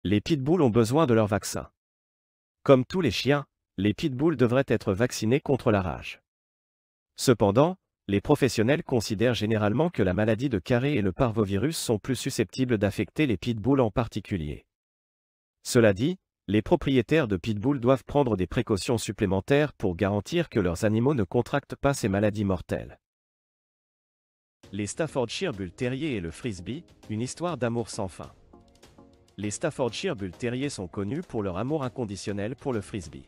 Les pitbulls ont besoin de leur vaccin. Comme tous les chiens, les pitbulls devraient être vaccinés contre la rage. Cependant, les professionnels considèrent généralement que la maladie de Carré et le parvovirus sont plus susceptibles d'affecter les pitbulls en particulier. Cela dit, les propriétaires de pitbulls doivent prendre des précautions supplémentaires pour garantir que leurs animaux ne contractent pas ces maladies mortelles. Les Staffordshire Bull Terrier et le Frisbee, une histoire d'amour sans fin. Les Staffordshire Bull Terrier sont connus pour leur amour inconditionnel pour le Frisbee.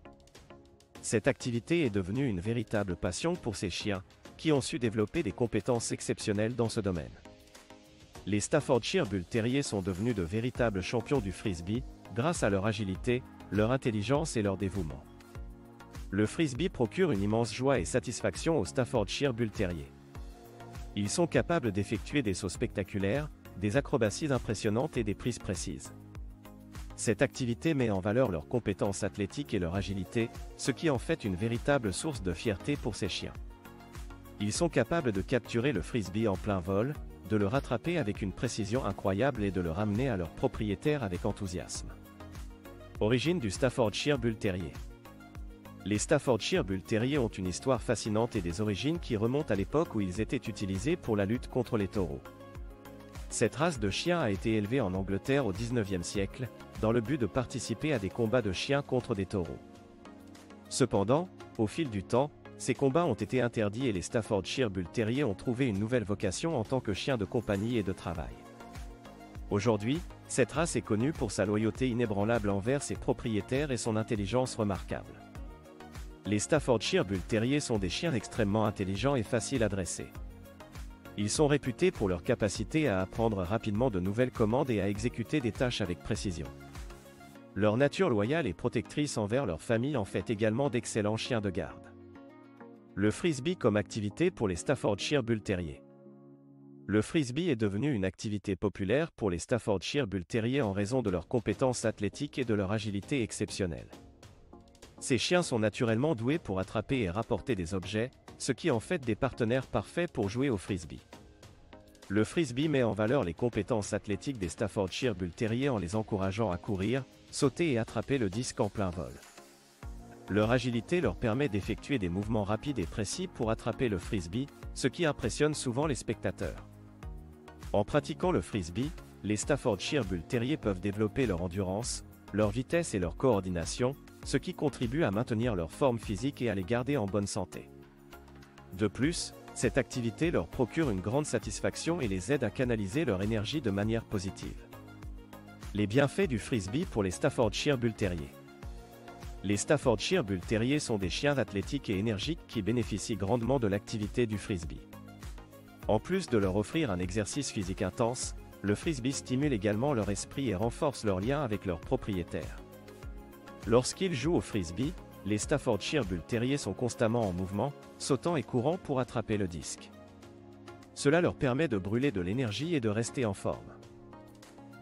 Cette activité est devenue une véritable passion pour ces chiens, qui ont su développer des compétences exceptionnelles dans ce domaine. Les Staffordshire Bull Terrier sont devenus de véritables champions du Frisbee, grâce à leur agilité, leur intelligence et leur dévouement. Le Frisbee procure une immense joie et satisfaction aux Staffordshire Bull Terrier. Ils sont capables d'effectuer des sauts spectaculaires, des acrobaties impressionnantes et des prises précises. Cette activité met en valeur leurs compétences athlétiques et leur agilité, ce qui en fait une véritable source de fierté pour ces chiens. Ils sont capables de capturer le Frisbee en plein vol, de le rattraper avec une précision incroyable et de le ramener à leur propriétaire avec enthousiasme. Origine du Staffordshire Bull Terrier. Les Staffordshire Bull Terrier ont une histoire fascinante et des origines qui remontent à l'époque où ils étaient utilisés pour la lutte contre les taureaux. Cette race de chiens a été élevée en Angleterre au XIXe siècle, dans le but de participer à des combats de chiens contre des taureaux. Cependant, au fil du temps, ces combats ont été interdits et les Staffordshire Bull Terrier ont trouvé une nouvelle vocation en tant que chiens de compagnie et de travail. Aujourd'hui, cette race est connue pour sa loyauté inébranlable envers ses propriétaires et son intelligence remarquable. Les Staffordshire Bull Terrier sont des chiens extrêmement intelligents et faciles à dresser. Ils sont réputés pour leur capacité à apprendre rapidement de nouvelles commandes et à exécuter des tâches avec précision. Leur nature loyale et protectrice envers leur famille en fait également d'excellents chiens de garde. Le Frisbee comme activité pour les Staffordshire Bull Terrier. Le Frisbee est devenu une activité populaire pour les Staffordshire Bull Terrier en raison de leurs compétences athlétiques et de leur agilité exceptionnelle. Ces chiens sont naturellement doués pour attraper et rapporter des objets, ce qui en fait des partenaires parfaits pour jouer au Frisbee. Le Frisbee met en valeur les compétences athlétiques des Staffordshire Bull Terrier en les encourageant à courir, sauter et attraper le disque en plein vol. Leur agilité leur permet d'effectuer des mouvements rapides et précis pour attraper le Frisbee, ce qui impressionne souvent les spectateurs. En pratiquant le Frisbee, les Staffordshire Bull Terrier peuvent développer leur endurance, leur vitesse et leur coordination, ce qui contribue à maintenir leur forme physique et à les garder en bonne santé. De plus, cette activité leur procure une grande satisfaction et les aide à canaliser leur énergie de manière positive. Les bienfaits du Frisbee pour les Staffordshire Bull Terrier. Les Staffordshire Bull Terrier sont des chiens athlétiques et énergiques qui bénéficient grandement de l'activité du Frisbee. En plus de leur offrir un exercice physique intense, le Frisbee stimule également leur esprit et renforce leur lien avec leurs propriétaires. Lorsqu'ils jouent au Frisbee, les Staffordshire Bull Terrier sont constamment en mouvement, sautant et courant pour attraper le disque. Cela leur permet de brûler de l'énergie et de rester en forme.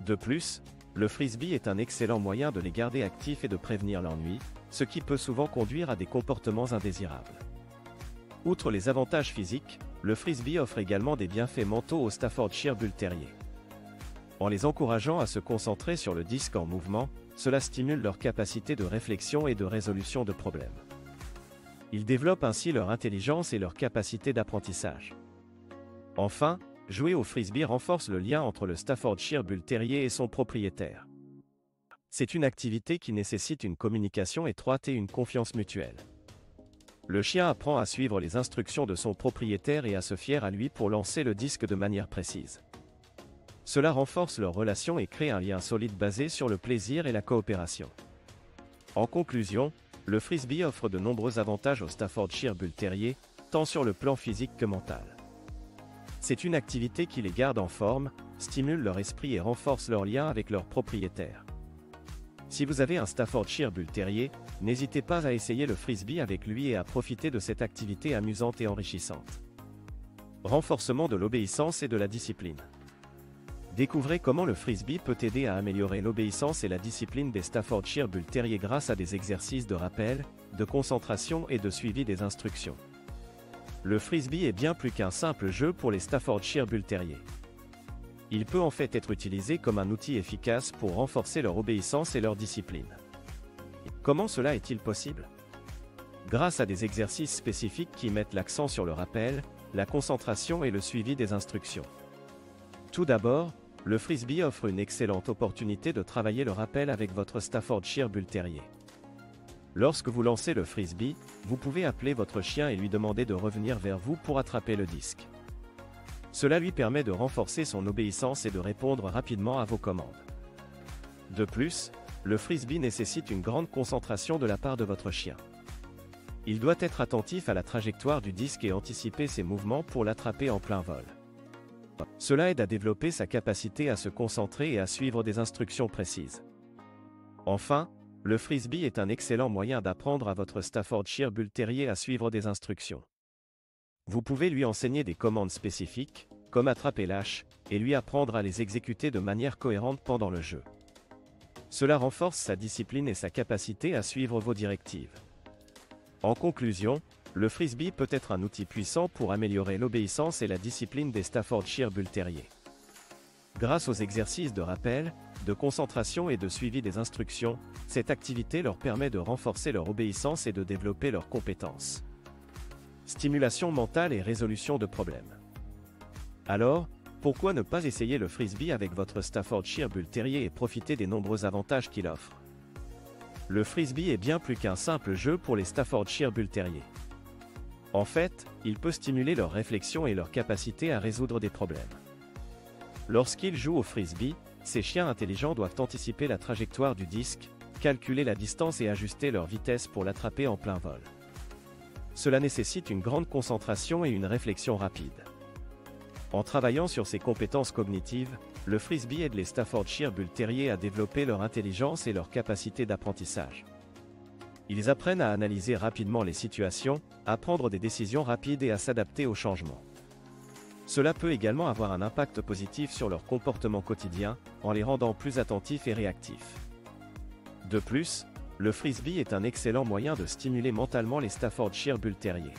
De plus, le Frisbee est un excellent moyen de les garder actifs et de prévenir l'ennui, ce qui peut souvent conduire à des comportements indésirables. Outre les avantages physiques, le Frisbee offre également des bienfaits mentaux aux Staffordshire Bull Terrier. En les encourageant à se concentrer sur le disque en mouvement, cela stimule leur capacité de réflexion et de résolution de problèmes. Ils développent ainsi leur intelligence et leur capacité d'apprentissage. Enfin, jouer au Frisbee renforce le lien entre le Staffordshire Bull Terrier et son propriétaire. C'est une activité qui nécessite une communication étroite et une confiance mutuelle. Le chien apprend à suivre les instructions de son propriétaire et à se fier à lui pour lancer le disque de manière précise. Cela renforce leur relation et crée un lien solide basé sur le plaisir et la coopération. En conclusion, le Frisbee offre de nombreux avantages aux Staffordshire Bull Terrier, tant sur le plan physique que mental. C'est une activité qui les garde en forme, stimule leur esprit et renforce leur lien avec leur propriétaire. Si vous avez un Staffordshire Bull Terrier, n'hésitez pas à essayer le Frisbee avec lui et à profiter de cette activité amusante et enrichissante. Renforcement de l'obéissance et de la discipline. Découvrez comment le Frisbee peut aider à améliorer l'obéissance et la discipline des Staffordshire Bull Terrier grâce à des exercices de rappel, de concentration et de suivi des instructions. Le Frisbee est bien plus qu'un simple jeu pour les Staffordshire Bull Terrier. Il peut en fait être utilisé comme un outil efficace pour renforcer leur obéissance et leur discipline. Comment cela est-il possible? Grâce à des exercices spécifiques qui mettent l'accent sur le rappel, la concentration et le suivi des instructions. Tout d'abord, le frisbee offre une excellente opportunité de travailler le rappel avec votre Staffordshire Bull Terrier. Lorsque vous lancez le frisbee, vous pouvez appeler votre chien et lui demander de revenir vers vous pour attraper le disque. Cela lui permet de renforcer son obéissance et de répondre rapidement à vos commandes. De plus, le frisbee nécessite une grande concentration de la part de votre chien. Il doit être attentif à la trajectoire du disque et anticiper ses mouvements pour l'attraper en plein vol. Cela aide à développer sa capacité à se concentrer et à suivre des instructions précises. Enfin, le frisbee est un excellent moyen d'apprendre à votre Staffordshire Bull Terrier à suivre des instructions. Vous pouvez lui enseigner des commandes spécifiques, comme attraper l'âche, et lui apprendre à les exécuter de manière cohérente pendant le jeu. Cela renforce sa discipline et sa capacité à suivre vos directives. En conclusion, le frisbee peut être un outil puissant pour améliorer l'obéissance et la discipline des Staffordshire Bull Terrier. Grâce aux exercices de rappel, de concentration et de suivi des instructions, cette activité leur permet de renforcer leur obéissance et de développer leurs compétences. Stimulation mentale et résolution de problèmes. Alors, pourquoi ne pas essayer le frisbee avec votre Staffordshire Bull Terrier et profiter des nombreux avantages qu'il offre? Le frisbee est bien plus qu'un simple jeu pour les Staffordshire Bull Terrier. En fait, il peut stimuler leur réflexion et leur capacité à résoudre des problèmes. Lorsqu'ils jouent au frisbee, ces chiens intelligents doivent anticiper la trajectoire du disque, calculer la distance et ajuster leur vitesse pour l'attraper en plein vol. Cela nécessite une grande concentration et une réflexion rapide. En travaillant sur ces compétences cognitives, le frisbee aide les Staffordshire Bull Terrier à développer leur intelligence et leur capacité d'apprentissage. Ils apprennent à analyser rapidement les situations, à prendre des décisions rapides et à s'adapter aux changements. Cela peut également avoir un impact positif sur leur comportement quotidien, en les rendant plus attentifs et réactifs. De plus, le frisbee est un excellent moyen de stimuler mentalement les Staffordshire Bull Terrier.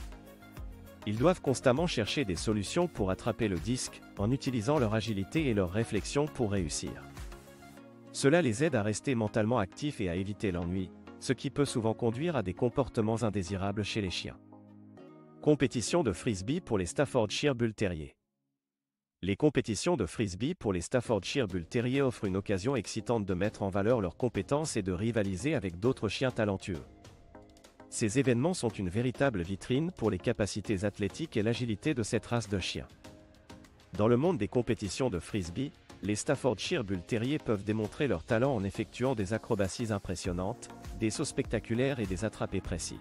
Ils doivent constamment chercher des solutions pour attraper le disque, en utilisant leur agilité et leur réflexion pour réussir. Cela les aide à rester mentalement actifs et à éviter l'ennui, ce qui peut souvent conduire à des comportements indésirables chez les chiens. Compétition de frisbee pour les Staffordshire Bull Terrier. Les compétitions de frisbee pour les Staffordshire Bull Terrier offrent une occasion excitante de mettre en valeur leurs compétences et de rivaliser avec d'autres chiens talentueux. Ces événements sont une véritable vitrine pour les capacités athlétiques et l'agilité de cette race de chiens. Dans le monde des compétitions de frisbee, les Staffordshire Bull Terrier peuvent démontrer leur talent en effectuant des acrobaties impressionnantes, des sauts spectaculaires et des attrapés précis.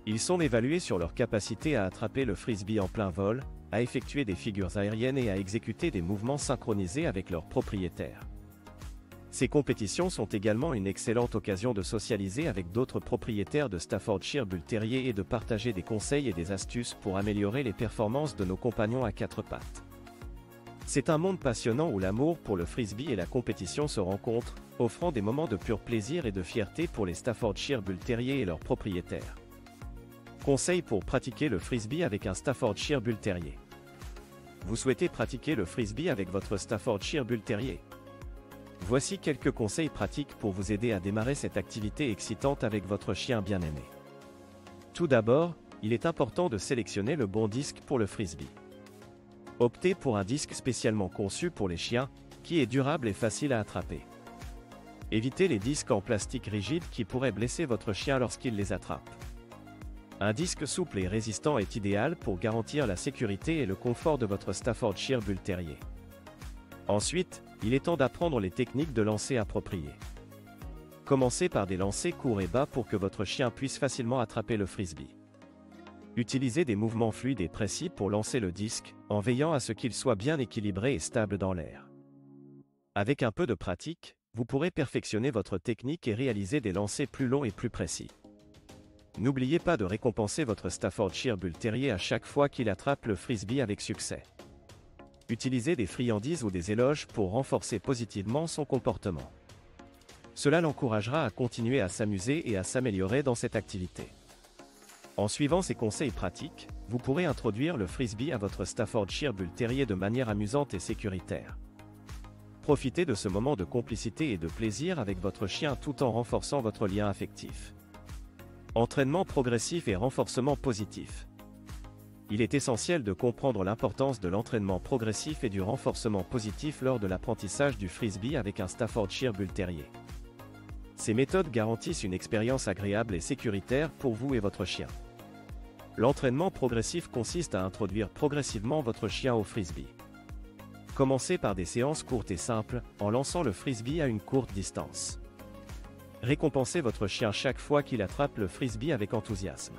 Ils sont évalués sur leur capacité à attraper le frisbee en plein vol, à effectuer des figures aériennes et à exécuter des mouvements synchronisés avec leurs propriétaires. Ces compétitions sont également une excellente occasion de socialiser avec d'autres propriétaires de Staffordshire Bull Terrier et de partager des conseils et des astuces pour améliorer les performances de nos compagnons à quatre pattes. C'est un monde passionnant où l'amour pour le frisbee et la compétition se rencontrent, offrant des moments de pur plaisir et de fierté pour les Staffordshire Bull Terrier et leurs propriétaires. Conseils pour pratiquer le frisbee avec un Staffordshire Bull Terrier. Vous souhaitez pratiquer le frisbee avec votre Staffordshire Bull Terrier? Voici quelques conseils pratiques pour vous aider à démarrer cette activité excitante avec votre chien bien-aimé. Tout d'abord, il est important de sélectionner le bon disque pour le frisbee. Optez pour un disque spécialement conçu pour les chiens, qui est durable et facile à attraper. Évitez les disques en plastique rigide qui pourraient blesser votre chien lorsqu'il les attrape. Un disque souple et résistant est idéal pour garantir la sécurité et le confort de votre Staffordshire Bull Terrier. Ensuite, il est temps d'apprendre les techniques de lancer appropriées. Commencez par des lancers courts et bas pour que votre chien puisse facilement attraper le frisbee. Utilisez des mouvements fluides et précis pour lancer le disque, en veillant à ce qu'il soit bien équilibré et stable dans l'air. Avec un peu de pratique, vous pourrez perfectionner votre technique et réaliser des lancers plus longs et plus précis. N'oubliez pas de récompenser votre Staffordshire Bull Terrier à chaque fois qu'il attrape le frisbee avec succès. Utilisez des friandises ou des éloges pour renforcer positivement son comportement. Cela l'encouragera à continuer à s'amuser et à s'améliorer dans cette activité. En suivant ces conseils pratiques, vous pourrez introduire le frisbee à votre Staffordshire Bull Terrier de manière amusante et sécuritaire. Profitez de ce moment de complicité et de plaisir avec votre chien tout en renforçant votre lien affectif. Entraînement progressif et renforcement positif. Il est essentiel de comprendre l'importance de l'entraînement progressif et du renforcement positif lors de l'apprentissage du frisbee avec un Staffordshire Bull Terrier. Ces méthodes garantissent une expérience agréable et sécuritaire pour vous et votre chien. L'entraînement progressif consiste à introduire progressivement votre chien au frisbee. Commencez par des séances courtes et simples, en lançant le frisbee à une courte distance. Récompensez votre chien chaque fois qu'il attrape le frisbee avec enthousiasme.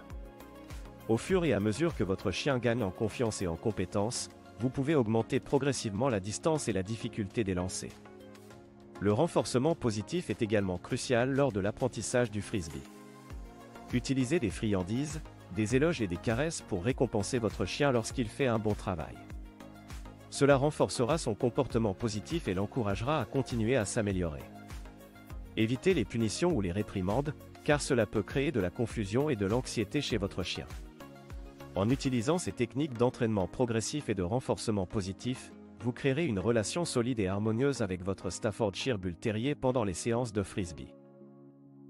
Au fur et à mesure que votre chien gagne en confiance et en compétence, vous pouvez augmenter progressivement la distance et la difficulté des lancers. Le renforcement positif est également crucial lors de l'apprentissage du frisbee. Utilisez des friandises, des éloges et des caresses pour récompenser votre chien lorsqu'il fait un bon travail. Cela renforcera son comportement positif et l'encouragera à continuer à s'améliorer. Évitez les punitions ou les réprimandes, car cela peut créer de la confusion et de l'anxiété chez votre chien. En utilisant ces techniques d'entraînement progressif et de renforcement positif, vous créerez une relation solide et harmonieuse avec votre Staffordshire Bull Terrier pendant les séances de frisbee.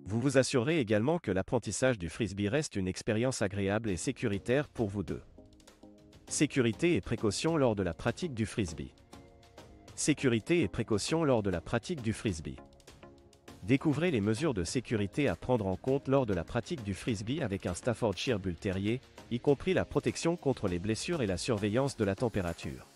Vous vous assurerez également que l'apprentissage du frisbee reste une expérience agréable et sécuritaire pour vous deux. Sécurité et précaution lors de la pratique du frisbee. Sécurité et précaution lors de la pratique du frisbee. Découvrez les mesures de sécurité à prendre en compte lors de la pratique du frisbee avec un Staffordshire Bull Terrier, y compris la protection contre les blessures et la surveillance de la température.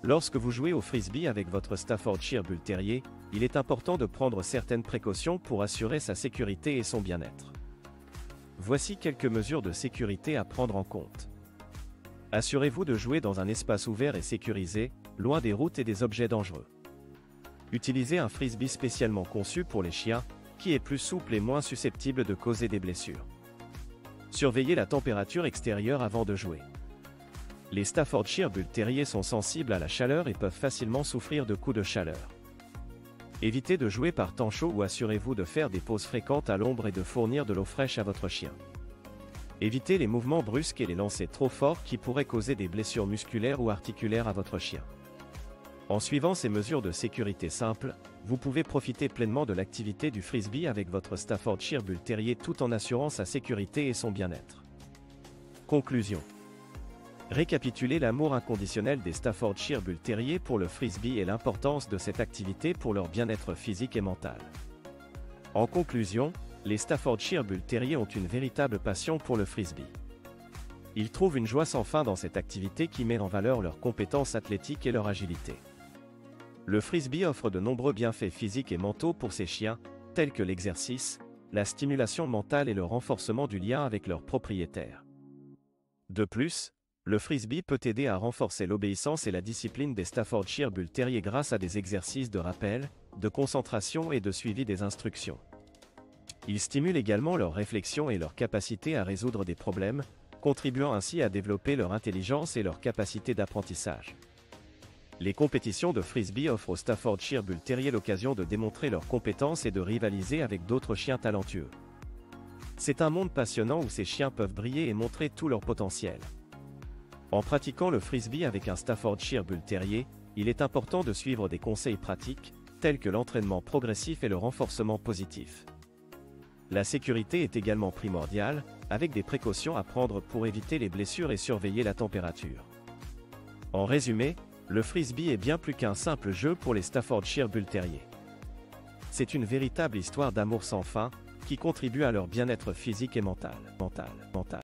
Lorsque vous jouez au frisbee avec votre Staffordshire Bull Terrier, il est important de prendre certaines précautions pour assurer sa sécurité et son bien-être. Voici quelques mesures de sécurité à prendre en compte. Assurez-vous de jouer dans un espace ouvert et sécurisé, loin des routes et des objets dangereux. Utilisez un frisbee spécialement conçu pour les chiens, qui est plus souple et moins susceptible de causer des blessures. Surveillez la température extérieure avant de jouer. Les Staffordshire Bull Terrier sont sensibles à la chaleur et peuvent facilement souffrir de coups de chaleur. Évitez de jouer par temps chaud ou assurez-vous de faire des pauses fréquentes à l'ombre et de fournir de l'eau fraîche à votre chien. Évitez les mouvements brusques et les lancers trop forts qui pourraient causer des blessures musculaires ou articulaires à votre chien. En suivant ces mesures de sécurité simples, vous pouvez profiter pleinement de l'activité du frisbee avec votre Staffordshire Bull Terrier tout en assurant sa sécurité et son bien-être. Conclusion. Récapitulez l'amour inconditionnel des Staffordshire Bull Terrier pour le frisbee et l'importance de cette activité pour leur bien-être physique et mental. En conclusion, les Staffordshire Bull Terrier ont une véritable passion pour le frisbee. Ils trouvent une joie sans fin dans cette activité qui met en valeur leurs compétences athlétiques et leur agilité. Le frisbee offre de nombreux bienfaits physiques et mentaux pour ces chiens, tels que l'exercice, la stimulation mentale et le renforcement du lien avec leurs propriétaires. De plus, le frisbee peut aider à renforcer l'obéissance et la discipline des Staffordshire Bull Terrier grâce à des exercices de rappel, de concentration et de suivi des instructions. Il stimule également leur réflexion et leur capacité à résoudre des problèmes, contribuant ainsi à développer leur intelligence et leur capacité d'apprentissage. Les compétitions de frisbee offrent aux Staffordshire Bull Terrier l'occasion de démontrer leurs compétences et de rivaliser avec d'autres chiens talentueux. C'est un monde passionnant où ces chiens peuvent briller et montrer tout leur potentiel. En pratiquant le frisbee avec un Staffordshire Bull Terrier, il est important de suivre des conseils pratiques, tels que l'entraînement progressif et le renforcement positif. La sécurité est également primordiale, avec des précautions à prendre pour éviter les blessures et surveiller la température. En résumé, le frisbee est bien plus qu'un simple jeu pour les Staffordshire Bull Terrier. C'est une véritable histoire d'amour sans fin, qui contribue à leur bien-être physique et mental.